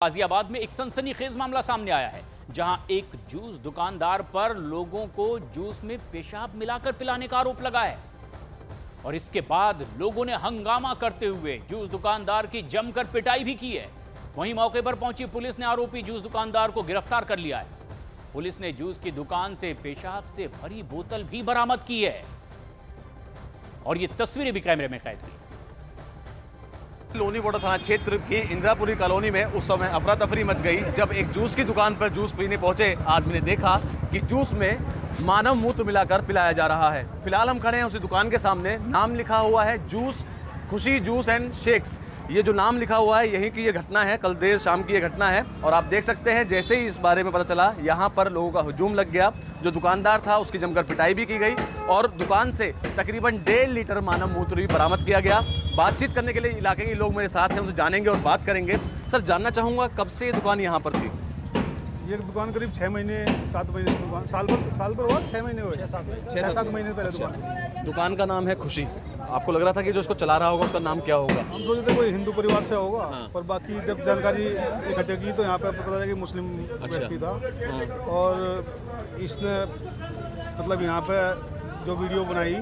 गाजियाबाद में एक सनसनीखेज मामला सामने आया है, जहां एक जूस दुकानदार पर लोगों को जूस में पेशाब मिलाकर पिलाने का आरोप लगा है और इसके बाद लोगों ने हंगामा करते हुए जूस दुकानदार की जमकर पिटाई भी की है। वहीं मौके पर पहुंची पुलिस ने आरोपी जूस दुकानदार को गिरफ्तार कर लिया है। पुलिस ने जूस की दुकान से पेशाब से भरी बोतल भी बरामद की है और ये तस्वीरें भी कैमरे में कैद हुई। लोनी बोडा थाना क्षेत्र की इंदिरापुरी कॉलोनी में उस समय अफरा तफरी मच गई जब एक जूस की दुकान पर जूस पीने पहुंचे आदमी ने देखा कि जूस में मानव मूत्र मिलाकर पिलाया जा रहा है। फिलहाल हम खड़े हैं उसी दुकान के सामने, नाम लिखा हुआ है जूस खुशी जूस एंड शेक्स। ये जो नाम लिखा हुआ है यहीं की ये घटना है, कल देर शाम की ये घटना है और आप देख सकते हैं जैसे ही इस बारे में पता चला यहाँ पर लोगों का हुजूम लग गया। जो दुकानदार था उसकी जमकर पिटाई भी की गई और दुकान से तकरीबन 1.5 लीटर मानव मूत्र भी बरामद किया गया। बातचीत करने के लिए इलाके के लोग मेरे साथ हैं, उनसे जानेंगे और बात करेंगे। सर, जानना चाहूँगा कब से ये दुकान यहाँ पर थी? ये दुकान करीब 6 महीने 7 महीने दुकान साल भर हुआ, 6 महीने हुए, 6-7 महीने पहले दुकान का नाम है खुशी। आपको लग रहा था कि जो उसको चला रहा होगा उसका नाम क्या होगा? हम सोचे थे कोई हिंदू परिवार से होगा। पर बाकी जब जानकारी इकट्ठे की तो यहाँ पे पता चला कि मुस्लिम व्यक्ति था और इसने मतलब यहाँ पे जो वीडियो बनाई,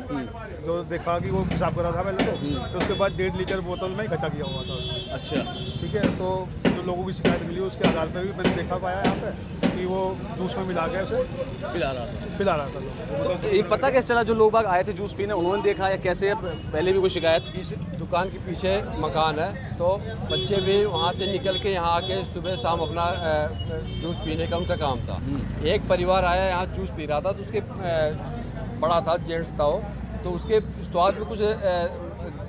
जो देखा कि वो पेशाब कर रहा था पहले तो उसके बाद 1.5 लीटर बोतल में इकट्ठा किया हुआ था। अच्छा, ठीक है। तो जो लोगों की शिकायत मिली उसके आधार पर भी मैंने देखा पाया यहाँ पे कि वो जूस में मिला के उसे पिला रहा था। ये पता कैसे चला? जो लोग बाग आए थे जूस पीने उन्होंने देखा या कैसे? पहले भी कोई शिकायत? इस दुकान के पीछे मकान है तो बच्चे भी वहाँ से निकल के यहाँ आके सुबह शाम अपना जूस पीने का उनका काम था। एक परिवार आया यहाँ जूस पी रहा था तो उसके बड़ा था, जेंट्स था वो, तो उसके स्वाद में कुछ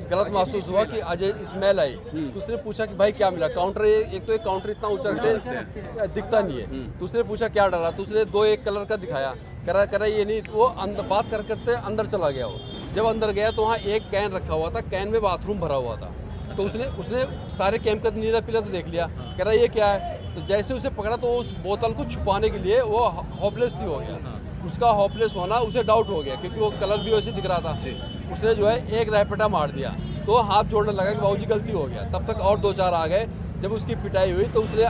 गलत महसूस हुआ कि आज स्मेल आई। तो उसने पूछा कि भाई क्या मिला? काउंटर एक काउंटर इतना ऊंचा रखते दिखता नहीं है। तो उसने पूछा क्या डाला? तो उसने 2-1 कलर का दिखाया, करा ये नहीं। वो अंदर बात करते अंदर चला गया। वो जब अंदर गया तो वहाँ एक कैन रखा हुआ था, कैन में बाथरूम भरा हुआ था। तो उसने सारे कैन का नीला पीला तो देख लिया, कह रहा ये क्या है? तो जैसे उसे पकड़ा तो उस बोतल को छुपाने के लिए वो होपलेस ही हो गया। उसका होपलेस होना उसे डाउट हो गया क्योंकि वो कलर भी वैसे दिख रहा था। उसने जो है एक रैपेटा मार दिया तो हाथ जोड़ने लगा कि बाबूजी गलती हो गया। तब तक और 2-4 आ गए। जब उसकी पिटाई हुई तो उसने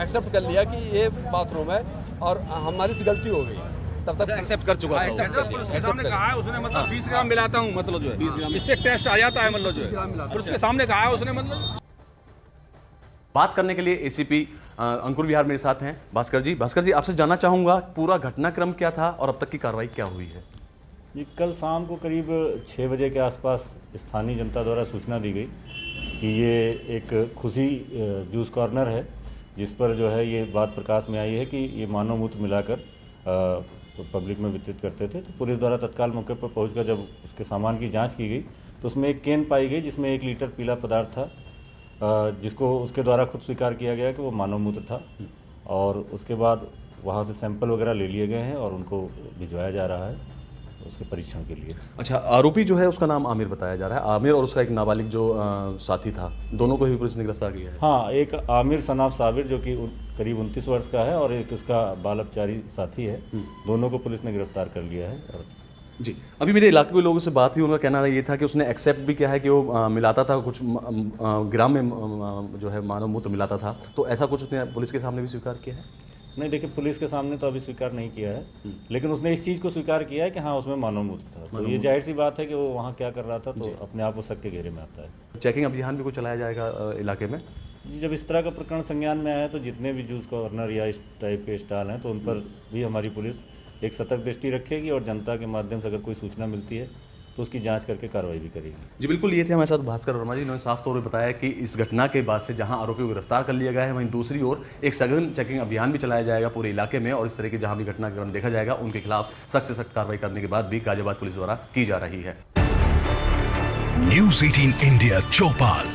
एक्सेप्ट कर लिया कि ये बाथरूम है और हमारी से गलती हो गई। तब तक एक्सेप्ट कर चुका था। पुलिस के सामने कहा है उसने, मतलब 20 ग्राम मिलाता हूँ, मतलब जो है इससे टेस्ट आ जाता है, मतलब जो है पुलिस के सामने कहा है उसने। मतलब बात करने के लिए एसीपी अंकुर विहार मेरे साथ हैं। भास्कर जी, आपसे जानना चाहूँगा पूरा घटनाक्रम क्या था और अब तक की कार्रवाई क्या हुई है? ये कल शाम को करीब 6 बजे के आसपास स्थानीय जनता द्वारा सूचना दी गई कि ये एक खुशी जूस कॉर्नर है जिस पर जो है ये बात प्रकाश में आई है कि ये मानव मूत्र मिलाकर तो पब्लिक में वितरित करते थे। तो पुलिस द्वारा तत्काल मौके पर पहुंचकर जब उसके सामान की जांच की गई तो उसमें एक कैन पाई गई जिसमें 1 लीटर पीला पदार्थ था, जिसको उसके द्वारा खुद स्वीकार किया गया कि वो मानव मूत्र था। और उसके बाद वहाँ से सैंपल वगैरह ले लिए गए हैं और उनको भिजवाया जा रहा है उसके परीक्षण के लिए। अच्छा, आरोपी जो है उसका नाम आमिर बताया जा रहा है। आमिर और उसका एक नाबालिग जो साथी था, दोनों को भी पुलिस ने गिरफ्तार किया है। हाँ, एक आमिर सनाफ साबिर जो कि करीब 29 वर्ष का है और एक उसका बाल अपचारी साथी है। दोनों को पुलिस ने गिरफ्तार कर लिया है। और जी, अभी मेरे इलाके के लोगों से बात हुई, उनका कहना ये था कि उसने एक्सेप्ट भी किया है कि वो मिलाता था, कुछ ग्राम में जो है मानव मूत्र मिलाता था। तो ऐसा कुछ उसने पुलिस के सामने भी स्वीकार किया है? नहीं, देखिए, पुलिस के सामने तो अभी स्वीकार नहीं किया है, लेकिन उसने इस चीज़ को स्वीकार किया है कि हाँ उसमें मानव मूत्र था। तो ये जाहिर सी बात है कि वो वहाँ क्या कर रहा था, तो अपने आप वो शक के घेरे में आता है। चेकिंग अभियान भी कुछ चलाया जाएगा इलाके में? जी, जब इस तरह का प्रकरण संज्ञान में आया तो जितने भी जूस कॉर्नर या इस टाइप के स्टॉल हैं तो उन पर भी हमारी पुलिस एक सतर्क दृष्टि रखेगी और जनता के माध्यम से अगर कोई सूचना मिलती है तो उसकी जांच करके कार्रवाई भी करेगी। जी बिल्कुल, ये थे हमारे साथ भास्कर वर्मा जी। इन्होंने साफ तौर पर बताया कि इस घटना के बाद से जहां आरोपी को गिरफ्तार कर लिया गया है, वहीं दूसरी ओर एक सघन चेकिंग अभियान भी चलाया जाएगा पूरे इलाके में और इस तरह के जहां भी घटनाक्रम देखा जाएगा उनके खिलाफ सख्त से सख्त कार्रवाई करने के बाद भी गाजियाबाद पुलिस द्वारा की जा रही है। न्यूज़ 18 इंडिया चौपाल,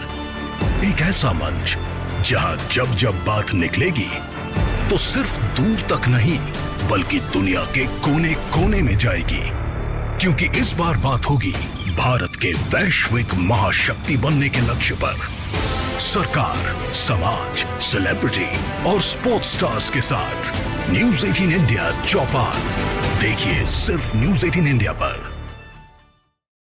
एक ऐसा मंच जहां जब जब बात निकलेगी तो सिर्फ दूर तक नहीं बल्कि दुनिया के कोने कोने में जाएगी, क्योंकि इस बार बात होगी भारत के वैश्विक महाशक्ति बनने के लक्ष्य पर। सरकार, समाज, सेलिब्रिटी और स्पोर्ट्स स्टार्स के साथ न्यूज़ 18 इंडिया चौपाल देखिए सिर्फ न्यूज़ 18 इंडिया पर।